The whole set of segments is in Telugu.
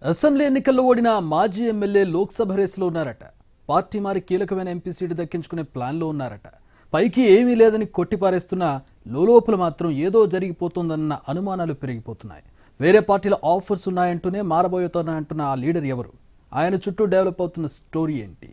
అసెంబ్లీ ఎన్నికల్లో ఓడిన మాజీ ఎమ్మెల్యే లోక్సభ రేసులో ఉన్నారట. పార్టీ మారి కీలకమైన ఎంపీ సీటు దక్కించుకునే ప్లాన్లో ఉన్నారట. పైకి ఏమీ లేదని కొట్టిపారేస్తున్న లోలోపల మాత్రం ఏదో జరిగిపోతుందన్న అనుమానాలు పెరిగిపోతున్నాయి. వేరే పార్టీల ఆఫర్స్ ఉన్నాయంటూనే మారబోతున్నాయంటున్న ఆ లీడర్ ఎవరు? ఆయన చుట్టూ డెవలప్ అవుతున్న స్టోరీ ఏంటి?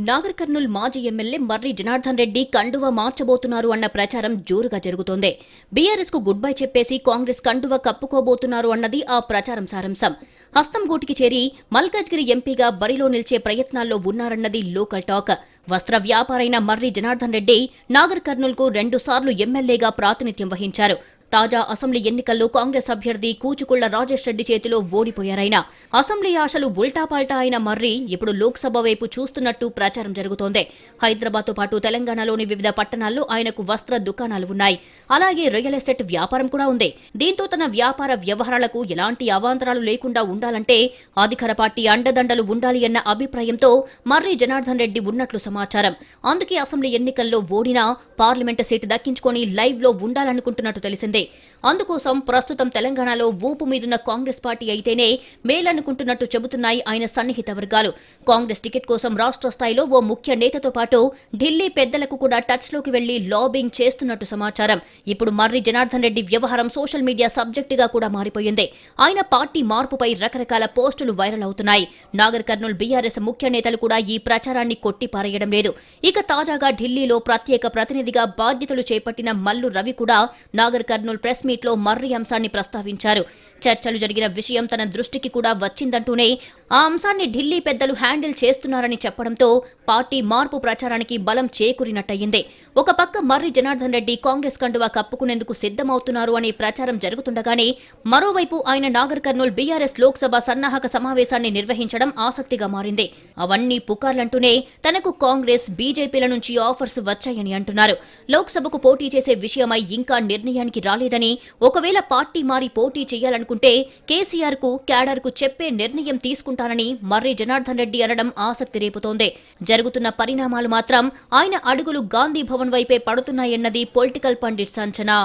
నాగర్ కర్నూల్ మాజీ ఎమ్మెల్యే మర్రి జనార్దన్ రెడ్డి కండువా మార్చబోతున్నారు అన్న ప్రచారం జోరుగా జరుగుతోంది. బీఆర్ఎస్ కు గుడ్ బై చెప్పేసి కాంగ్రెస్ కండువా కప్పుకోబోతున్నారు అన్నది ఆ ప్రచారం సారాంశం. హస్తం గూటికి చేరి మల్కాజ్గిరి ఎంపీగా బరిలో నిలిచే ప్రయత్నాల్లో ఉన్నారన్నది లోకల్ టాక్. వస్త్ర వ్యాపారైన మర్రి జనార్దన్ రెడ్డి నాగర్ కర్నూల్ కు 2 సార్లు ఎమ్మెల్యేగా ప్రాతినిధ్యం వహించారు. తాజా అసెంబ్లీ ఎన్నికల్లో కాంగ్రెస్ అభ్యర్థి కూచుకుళ్ల రాజేష్ రెడ్డి చేతిలో ఓడిపోయారాయన. అసెంబ్లీ ఆశలు ఉల్టాపాల్టా అయిన మర్రి ఇప్పుడు లోక్సభ వైపు చూస్తున్నట్టు ప్రచారం జరుగుతోంది. హైదరాబాద్తో పాటు తెలంగాణలోని వివిధ పట్టణాల్లో ఆయనకు వస్త్ర దుకాణాలు ఉన్నాయి. అలాగే రియల్ ఎస్టేట్ వ్యాపారం కూడా ఉంది. దీంతో తన వ్యాపార వ్యవహారాలకు ఎలాంటి అవాంతరాలు లేకుండా ఉండాలంటే అధికార పార్టీ అండదండలు ఉండాలి అన్న అభిప్రాయంతో మర్రి జనార్దన్ రెడ్డి ఉన్నట్లు సమాచారం. అందుకే అసెంబ్లీ ఎన్నికల్లో ఓడినా పార్లమెంటు సీటు దక్కించుకొని లైవ్ లో ఉండాలనుకుంటున్నట్టు తెలిసింది. అందుకోసం ప్రస్తుతం తెలంగాణలో ఊపు మీదున్న కాంగ్రెస్ పార్టీ అయితేనే మేలనుకుంటున్నట్టు చెబుతున్నాయి ఆయన సన్నిహిత వర్గాలు. కాంగ్రెస్ టికెట్ కోసం రాష్ట్ర స్థాయిలో ఓ ముఖ్య నేతతో పాటు ఢిల్లీ పెద్దలకు కూడా టచ్ లోకి వెళ్లి లాబింగ్ చేస్తున్నట్టు సమాచారం. ఇప్పుడు మర్రి జనార్దన్ రెడ్డి వ్యవహారం సోషల్ మీడియా సబ్జెక్ట్ గా కూడా మారిపోయింది. ఆయన పార్టీ మార్పుపై రకరకాల పోస్టులు వైరల్ అవుతున్నాయి. నాగర్ కర్నూల్ బీఆర్ఎస్ ముఖ్య నేతలు కూడా ఈ ప్రచారాన్ని కొట్టిపారేయడం లేదు. ఇక తాజాగా ఢిల్లీలో ప్రత్యేక ప్రతినిధిగా బాధ్యతలు చేపట్టిన మల్లు రవి కూడా నాగర్ కర్నూల్ ప్రెస్ మీట్ లో మర్రి అంశాన్ని ప్రస్తావించారు. చర్చలు జరిగిన విషయం తన దృష్టికి కూడా వచ్చిందంటూనే ఆ అంశాన్ని ఢిల్లీ పెద్దలు హ్యాండిల్ చేస్తున్నారని చెప్పడంతో పార్టీ మార్పు ప్రచారానికి బలం చేకూరినట్టయింది. ఒక పక్క మర్రి జనార్దన్ రెడ్డి కాంగ్రెస్ కండువా కప్పుకునేందుకు సిద్ధమవుతున్నారు అనే ప్రచారం జరుగుతుండగానే మరోవైపు ఆయన నాగర్ కర్నూల్ బీఆర్ఎస్ లోక్సభ సన్నాహక సమావేశాన్ని నిర్వహించడం ఆసక్తిగా మారింది. అవన్నీ పుకార్లంటూనే తనకు కాంగ్రెస్ బీజేపీల నుంచి ఆఫర్స్ వచ్చాయని అంటున్నారు. లోక్సభకు పోటీ చేసే విషయమై ఇంకా నిర్ణయానికి రాలేదని, ఒకవేళ పార్టీ మారి పోటీ చేయాలనుకుంటే కేసీఆర్ కు క్యాడర్ కు చెప్పే నిర్ణయం తీసుకుంటానని మర్రి జనార్దన్ రెడ్డి అనడం ఆసక్తి రేపుతోంది. జరుగుతున్న పరిణామాలు మాత్రం ఆయన అడుగులు గాంధీ భవన్ వైపే పడుతున్నాయన్నది పొలిటికల్ పండిట్స్ అంచనా.